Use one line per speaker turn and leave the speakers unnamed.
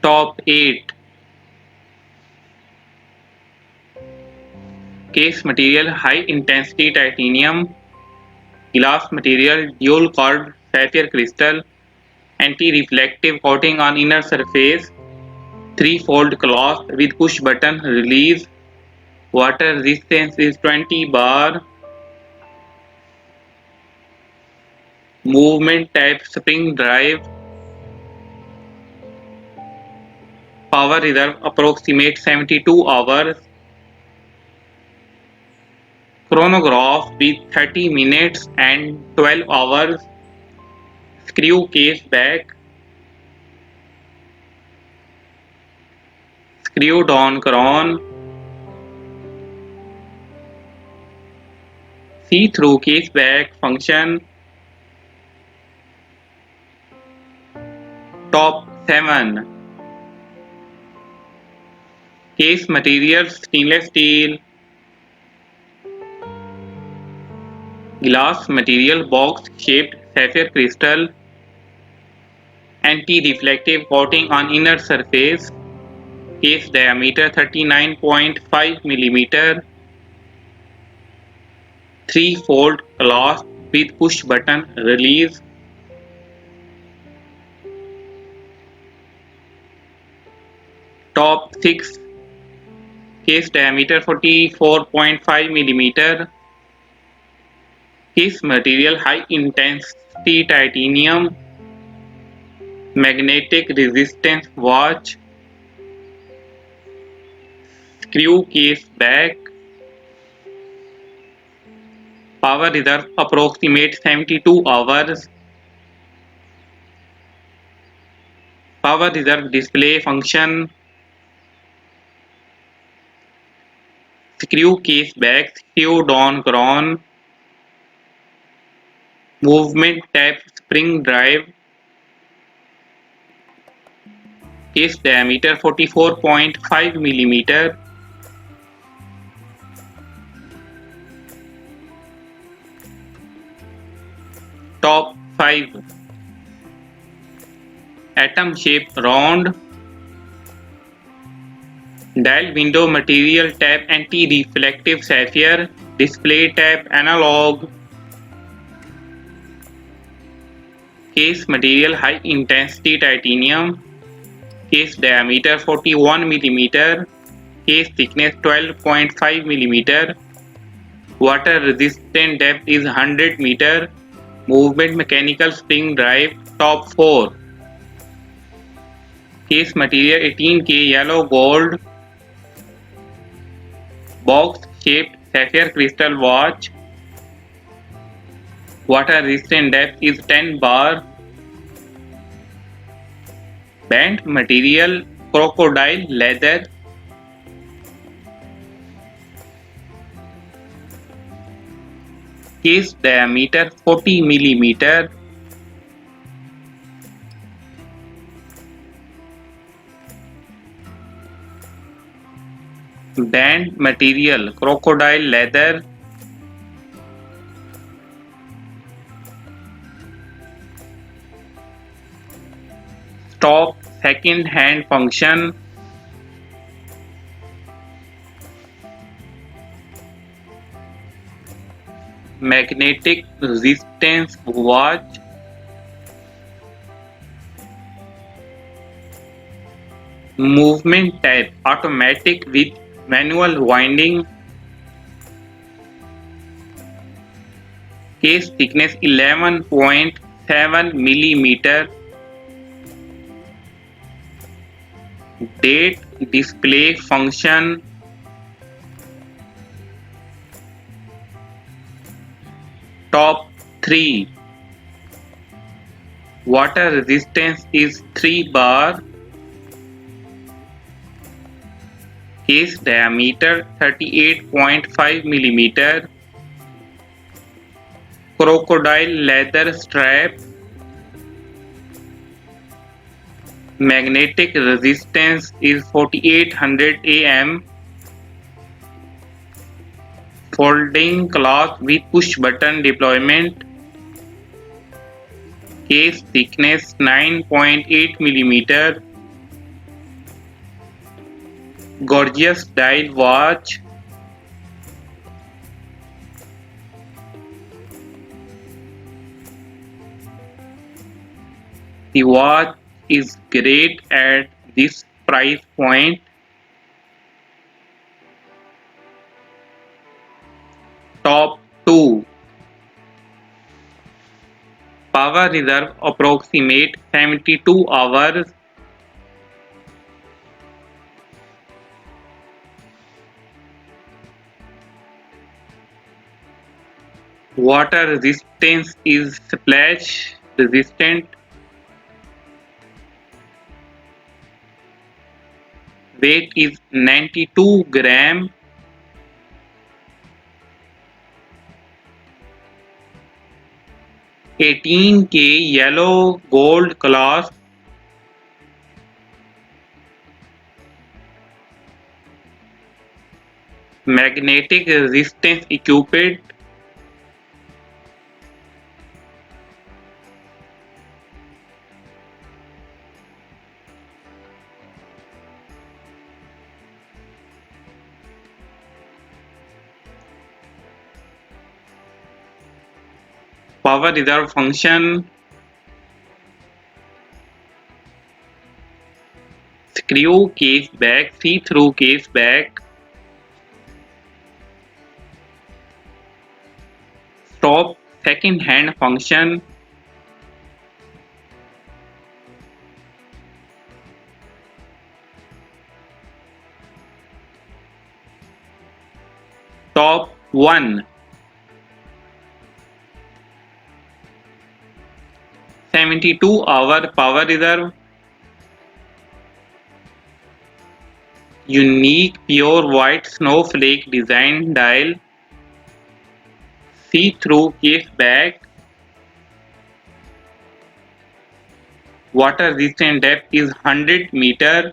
Top 8. Case material high intensity titanium, glass material dual curved sapphire crystal, anti-reflective coating on inner surface, 3-fold cloth with push button release, water resistance is 20 bar, movement type spring drive, power reserve approximate 72 hours, chronograph with 30 minutes and 12 hours, screw case back, screw down crown, see-through case back function. Top 7. Case materials stainless steel, glass material box shaped sapphire crystal, anti-reflective coating on inner surface, case diameter 39.5 mm, 3-fold clasp with push button release, top 6. Case diameter 44.5 mm, case material high intensity titanium, magnetic resistance watch, screw case back, power reserve approximate 72 hours, power reserve display function, screw case back, screw down crown, movement type spring drive, case diameter 44.5 mm, top 5. Atom shaped round, dial window material type anti-reflective sapphire, display type analog, case material high intensity titanium, case diameter 41 mm, case thickness 12.5 mm, water resistant depth is 100 meter, movement mechanical spring drive. Top 4. Case material 18K yellow gold, box shaped sapphire crystal watch, water resistant depth is 10 bar, band material crocodile leather, case diameter 40 mm, band material crocodile leather, stock second hand function, magnetic resistance watch, movement type automatic with manual winding, case thickness 11.7 mm, date display function, top 3. Water resistance is 3 bar, case diameter 38.5 mm, crocodile leather strap, magnetic resistance is 4800 am, folding cloth with push button deployment, case thickness 9.8 mm, gorgeous dial watch, the watch is great at this price point. Top 2. Power reserve approximate 72 hours. Water resistance is splash resistant. Weight is 92 gram. 18K yellow gold clasp. Magnetic resistance equipped. Power reserve function. Screw case back, see-through case back. Stop second hand function. Top 1. 72-hour power reserve. Unique pure white snowflake design dial. See-through case back. Water resistant depth is 100 meter.